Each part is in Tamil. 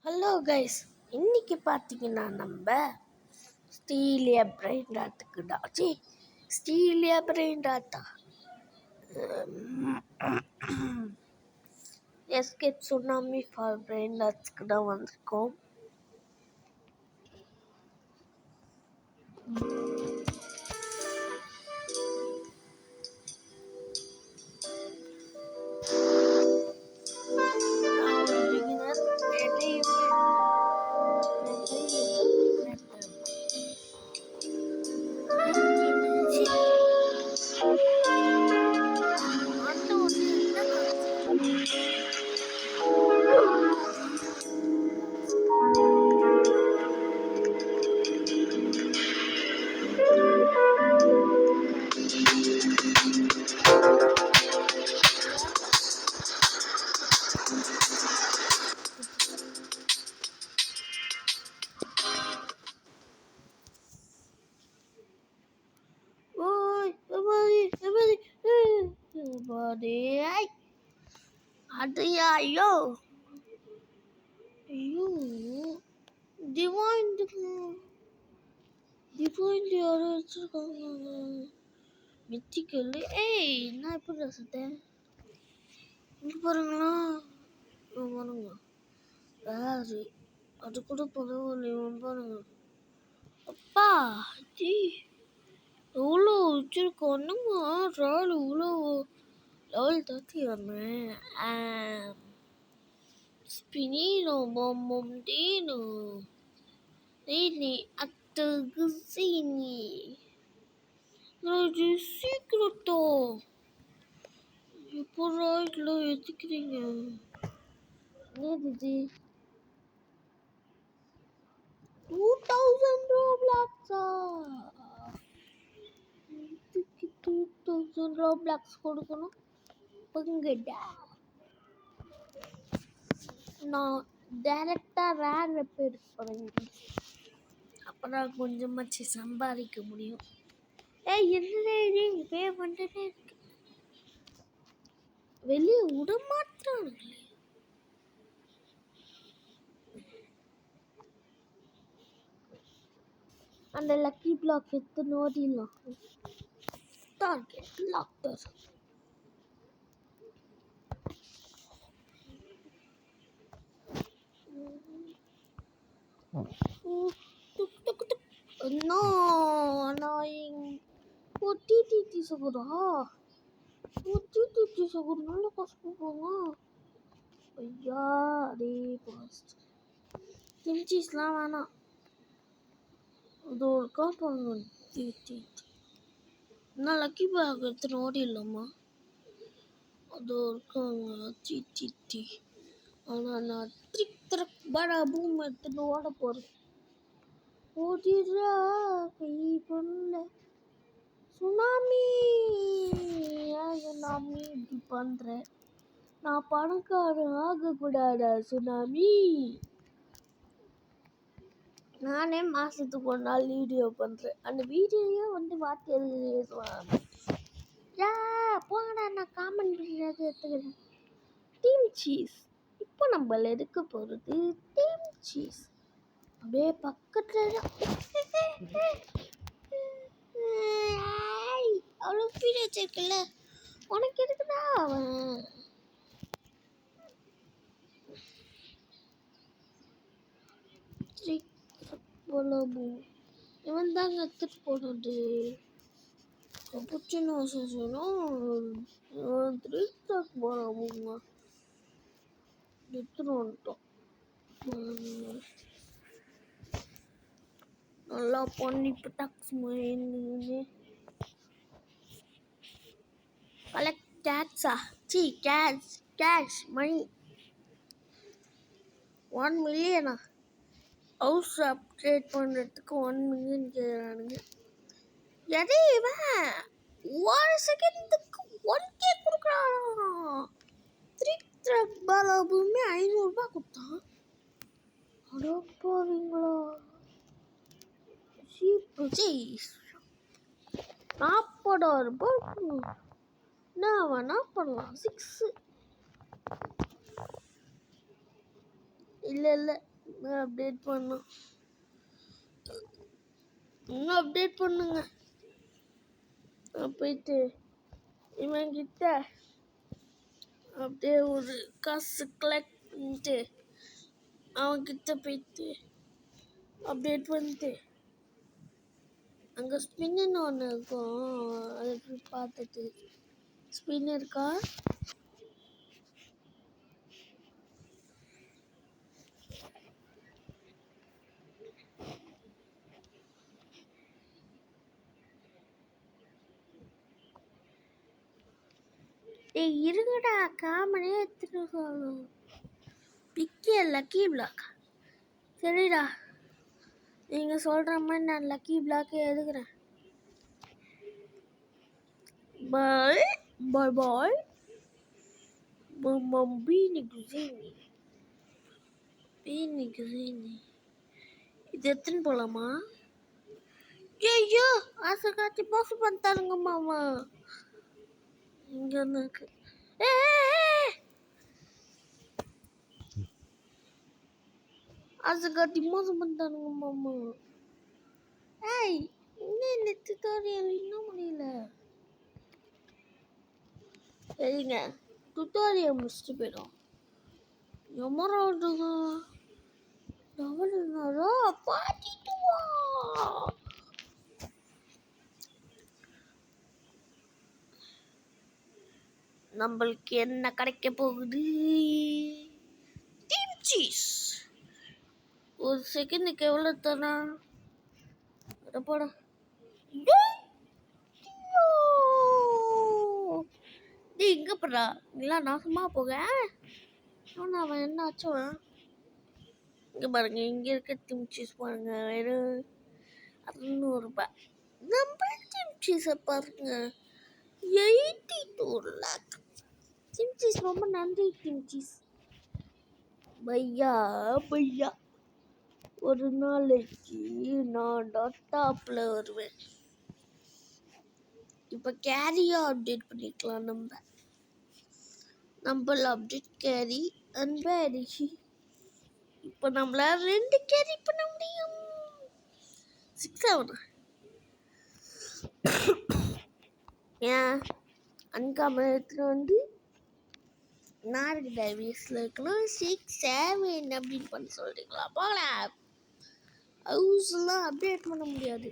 ஹலோ கைஸ், இன்னைக்கு பார்த்தீங்கன்னா நம்ம ஸ்டீலியா பிரெயின் டாத்துக்குடா ஸ்டீலியா பிரெயின் டாத்தா எஸ்கேப் சுனாமி ஃபார் பிரெயின் டாட்ஸ்க்கு தான் வந்திருக்கோம். ஐயோ டிவைன் யாரோ வச்சிருக்காங்க மித்திக்கல். நான் எப்படி ரசித்தேன் இங்க பாருங்களா, பாருங்க வேறு அது கூட பரவாயில்ல. பாருங்க அப்பா ஜி எவ்வளோ வச்சிருக்கோன்னுங்க. ரால் இவ்வளோ லெவல் 30 வரணும். Spinino bombardino Nini Attagzini Raja Secreto. இப்போ ரைட்ல எடுத்துக்கிறீங்க என்னது 2000 ரோப்ளாக்ஸா? இதுக்கு 2000 ரோப்ளாக்ஸ் கொடுக்கணும் பங்கடா. நான் டைரக்டாக ரேர் வெப் எடுக்க போகிறேன், அப்போ தான் கொஞ்சமாச்சு சம்பாதிக்க முடியும். என்னடே இது பே பண்ணிட்டே இருக்கு, வெளியே விட மாட்டானுங்களே. அந்த லக்கி பிளாக் எடுத்து நோடிடலாம். டார்கெட் லாக்டர் No, annoying. TTT segera. TTT segera நல்லா காசு போங்க. ஐயா டே பாஸ்ட் கிம்ச்சிஸ்லாம் வேணாம். அது ஒரு காப்பாங்க. TTT நான் லக்கி பேக் எடுத்து ஓடிடலாமா? அது இருக்காங்க TTT. ஆனால் நான் ட்ரிக் படா பூம் எடுத்துன்னு ஓட போகிறேன். ஓடிடுறா கை பண்ணல சுனாமி. சுனாமி இப்படி பண்ணுறேன், நான் பணக்காரன் ஆகக்கூடாதா சுனாமி? நானே மாதத்துக்கு ஒரு நாள் வீடியோ பண்ணுறேன். அந்த வீடியோவே வார்த்தை எழுதுவாங்க. போங்கடா, நான் காமெண்ட் பண்ணுறது எடுத்துக்கிறேன். டீம் சீஸ் இப்போ நம்ம எடுக்க போகிறது டீம் சீஸ். அப்படியே பக்கத்தில் அவ்வளோ வீடியோ வச்சிருக்குல்ல, உனக்கு எதுக்குதா அவன்? இவன் தாங்க எடுத்துட்டு போனது. கப்புச்சினோ போறாங்க எடுத்துட்டு வந்துட்டோம். நல்லா பண்ணி டாக்ஸ் கலெக்ட் டேக்ஸா கேஷ் மணி 1 மில்லியனா? ஹவுஸ் அப்டேட் பண்ணுறதுக்கு 1 மில்லியன் கேட்குறானுங்க. இவன் ஒரு செகண்டுக்கு 1K கொடுக்குறான். த்ரிக் பாலாபுமே 500 ரூபாய் கொடுத்தான். அடப்பாவீங்களா? 40,000 ரூபாய் நான் வேணா பண்ணலாம். 6 இல்லை இன்னும் அப்டேட் பண்ணும். இன்னும் அப்டேட் பண்ணுங்க. போயிட்டு இவன் கிட்ட அப்படியே ஒரு காசு கலெக்ட் பண்ணிட்டு அவன்கிட்ட போயிட்டு அப்டேட் பண்ணிட்டு அங்கே ஸ்பின்னு ஒன்று இருக்கும். அதை போய் பார்த்துட்டு ஸ்பின் இருக்கா இருங்கடா, காமனே எடுத்துட்டு சொல்லணும். பிக்கே லக்கி பிளாக். சரிடா, நீங்க சொல்ற மாதிரி நான் லக்கி பிளாக்கே எடுக்கிறேன். பாய் பாய் பாய். பீனி குசினி பீனி குசினி இது எத்தனை போலாமா? ஐயோ, ஆசை காட்டி போசு பண்ணிட்டாருங்க மாமா. இங்க ஒன்று இருக்கு. ஆசை காட்டி மோசம் பண்ணிட்டானுங்க மாமா. ஏய், இன்னும் இந்த டுட்டோரியல் இன்னும் முடியல. சரிங்க, டுட்டோரியல் முடிச்சுட்டு போயிடும். எமரால்டுங்க எவ்வளோ பாட்டிட்டு வா. நம்மளுக்கு என்ன கிடைக்க போகுது? டீம் சீஸ். ஒரு செகண்டுக்கு எவ்வளோ தரா? போட இங்க போடா. இல்ல நான் சும்மா போக. அவன் என்ன ஆச்சுவன்? இங்க பாருங்க, இங்க இருக்க டீம் சீஸ் பாருங்க, வெறும் 600 ரூபாய். நம்ம டீம் சீஸை பாருங்க, 82 lakh. டீம் சீஸ் ரொம்ப நன்றி டீம் சீஸ். பையா பையா, ஒரு நாளைக்கு நான் டாப்ல வருவேன். இப்போ கேரியா அப்டேட் பண்ணிக்கலாம். நம்ம அப்டேட் கேரி அண்ட் பேரி. இப்போ நம்மளால 2 கேரி பண்ண முடியும். 6 ஆகணும். ஏன் அன்காமன் எடுத்துட்டு வந்து நார்க் டைவிஸ்ல இருக்கலாம். 6 7 அப்படின்னு பண்ணி சொல்றீங்களா? போகலாம். ஹவுஸ்லாம் அப்டேட் பண்ண முடியாது.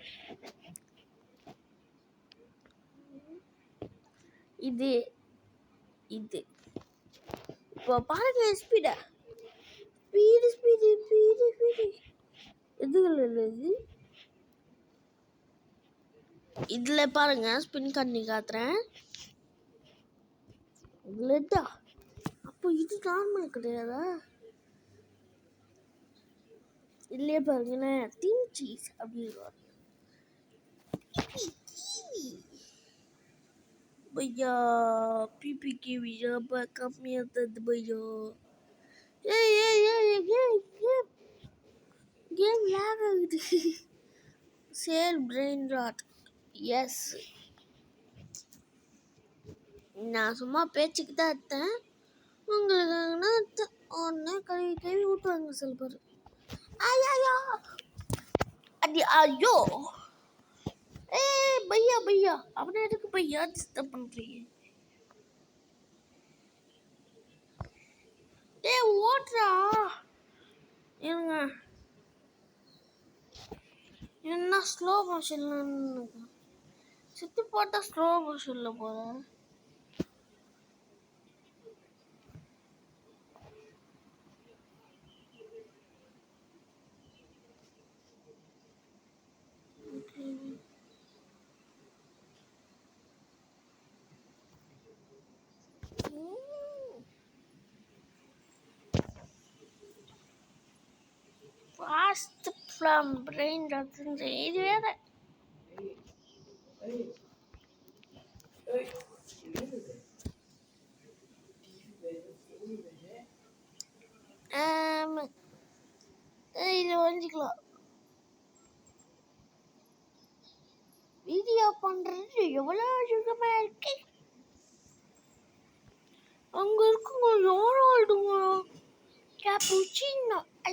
இது இது இப்போ பாருங்க, ஸ்பீடு எதுல இதுல பாருங்க, ஸ்பின் பண்ணி காட்டுறேன். இதுலடா. அப்போ இது நார்மல் கிடையாதா? இல்லையே பாருங்களேன், டீம் சீஸ் அப்படின்னு भैया पीपी की वीजा कमियां तद भैया ये गेम लैग ஆகுது. சேல் பிரெயின் ராட். எஸ், நான் சும்மா பேச்சுக்கு தான் எடுத்தேன். உங்களுக்கு ஒன்று கழுவி ஊட்டுவாங்க சில பேர். ஐயோ அடி ஐயோ. பையா பையா, அவனை எதுக்கு பையா டிஸ்டர்ப் பண்றீங்க? ஓட்றா. இருங்க, என்ன ஸ்லோ மோஷன்ல சுத்தி போட்டா ஸ்லோ மோஷன்ல போறேன். ஃபாஸ்ட் ஃப்ரம் பிரெயின் டாக்டர் இது வேற. இதில் ஒழிஞ்சிக்கலாம். வீடியோ பண்ணுறது எவ்வளோ சுகமாக இருக்கு. அங்கே இருக்குங்க யாரும் ஆடுங்க கேப்புச்சின்னோ.